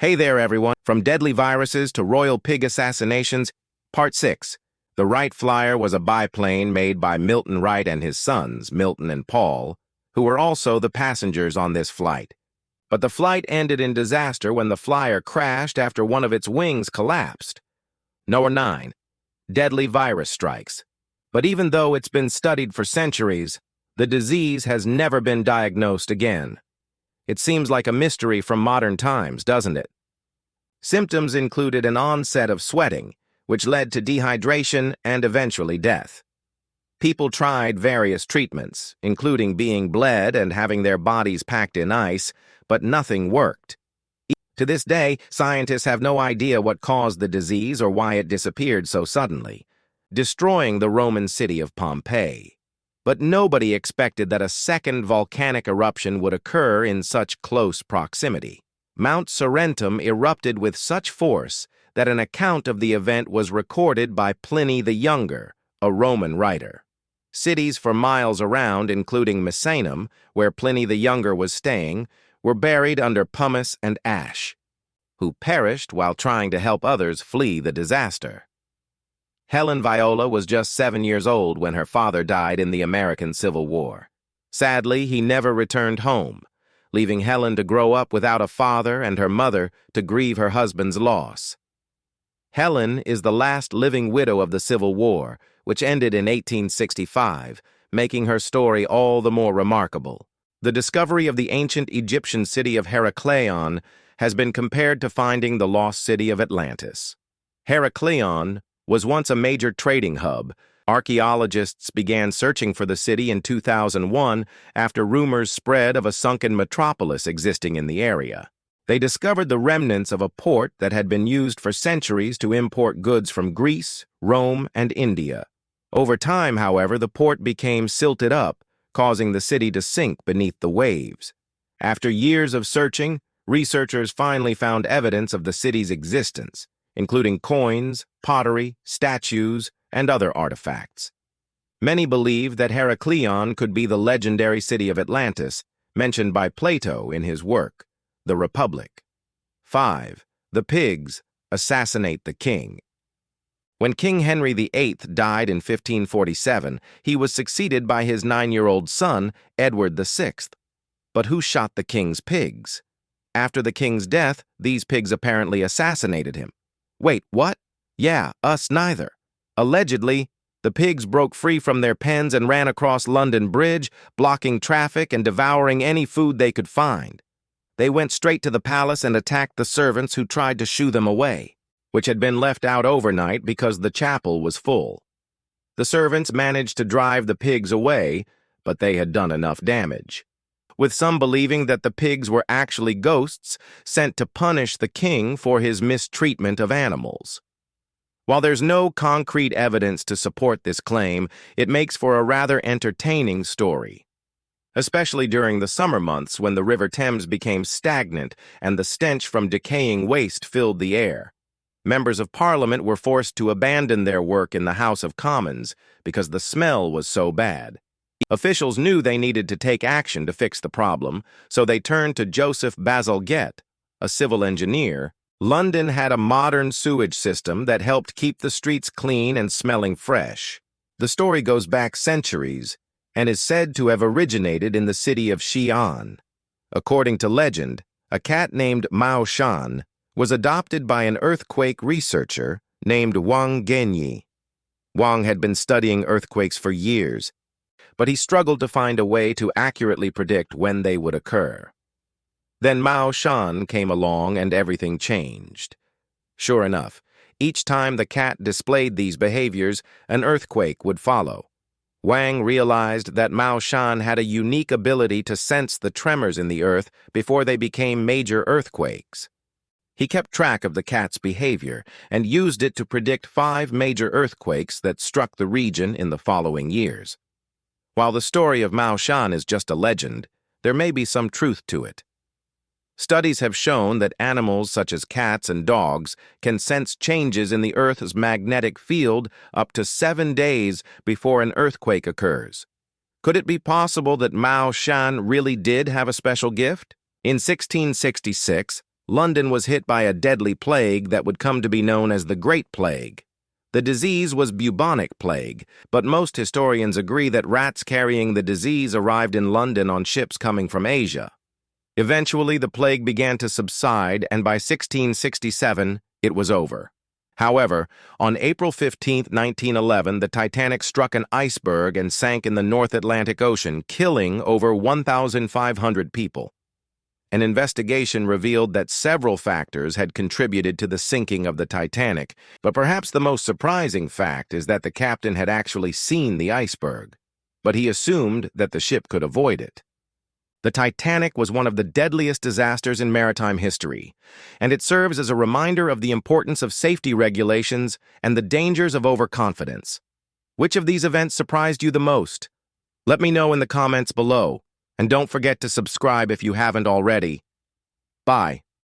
Hey there, everyone. From deadly viruses to royal pig assassinations, Part 6. The Wright Flyer was a biplane made by Milton Wright and his sons, Milton and Paul, who were also the passengers on this flight. But the flight ended in disaster when the flyer crashed after one of its wings collapsed. Number 9. Deadly virus strikes. But even though it's been studied for centuries, the disease has never been diagnosed again. It seems like a mystery from modern times, doesn't it? Symptoms included an onset of sweating, which led to dehydration and eventually death. People tried various treatments, including being bled and having their bodies packed in ice, but nothing worked. To this day, scientists have no idea what caused the disease or why it disappeared so suddenly, destroying the Roman city of Pompeii. But nobody expected that a second volcanic eruption would occur in such close proximity. Mount Sorrentum erupted with such force that an account of the event was recorded by Pliny the Younger, a Roman writer. Cities for miles around, including Misenum, where Pliny the Younger was staying, were buried under pumice and ash, who perished while trying to help others flee the disaster. Helen Viola was just 7 years old when her father died in the American Civil War. Sadly, he never returned home, leaving Helen to grow up without a father and her mother to grieve her husband's loss. Helen is the last living widow of the Civil War, which ended in 1865, making her story all the more remarkable. The discovery of the ancient Egyptian city of Heraklion has been compared to finding the lost city of Atlantis. Heraklion was once a major trading hub. Archaeologists began searching for the city in 2001 after rumors spread of a sunken metropolis existing in the area. They discovered the remnants of a port that had been used for centuries to import goods from Greece, Rome, and India. Over time, however, the port became silted up, causing the city to sink beneath the waves. After years of searching, researchers finally found evidence of the city's existence, including coins, pottery, statues, and other artifacts. Many believe that Heraklion could be the legendary city of Atlantis, mentioned by Plato in his work, The Republic. 5. The pigs assassinate the king. When King Henry VIII died in 1547, he was succeeded by his 9-year-old son, Edward VI. But who shot the king's pigs? After the king's death, these pigs apparently assassinated him. Wait, what? Yeah, us neither. Allegedly, the pigs broke free from their pens and ran across London Bridge, blocking traffic and devouring any food they could find. They went straight to the palace and attacked the servants who tried to shoo them away, which had been left out overnight because the chapel was full. The servants managed to drive the pigs away, but they had done enough damage, with some believing that the pigs were actually ghosts sent to punish the king for his mistreatment of animals. While there's no concrete evidence to support this claim, it makes for a rather entertaining story, especially during the summer months when the River Thames became stagnant and the stench from decaying waste filled the air. Members of Parliament were forced to abandon their work in the House of Commons because the smell was so bad. Officials knew they needed to take action to fix the problem, so they turned to Joseph Bazalgette, a civil engineer. London had a modern sewage system that helped keep the streets clean and smelling fresh. The story goes back centuries and is said to have originated in the city of Xi'an. According to legend, a cat named Mao Shan was adopted by an earthquake researcher named Wang Genyi. Wang had been studying earthquakes for years, but he struggled to find a way to accurately predict when they would occur. Then Mao Shan came along and everything changed. Sure enough, each time the cat displayed these behaviors, an earthquake would follow. Wang realized that Mao Shan had a unique ability to sense the tremors in the earth before they became major earthquakes. He kept track of the cat's behavior and used it to predict 5 major earthquakes that struck the region in the following years. While the story of Mao Shan is just a legend, there may be some truth to it. Studies have shown that animals such as cats and dogs can sense changes in the Earth's magnetic field up to 7 days before an earthquake occurs. Could it be possible that Mao Shan really did have a special gift? In 1666, London was hit by a deadly plague that would come to be known as the Great Plague. The disease was bubonic plague, but most historians agree that rats carrying the disease arrived in London on ships coming from Asia. Eventually, the plague began to subside, and by 1667, it was over. However, on April 15, 1911, the Titanic struck an iceberg and sank in the North Atlantic Ocean, killing over 1,500 people. An investigation revealed that several factors had contributed to the sinking of the Titanic, but perhaps the most surprising fact is that the captain had actually seen the iceberg, but he assumed that the ship could avoid it. The Titanic was one of the deadliest disasters in maritime history, and it serves as a reminder of the importance of safety regulations and the dangers of overconfidence. Which of these events surprised you the most? Let me know in the comments below. And don't forget to subscribe if you haven't already. Bye.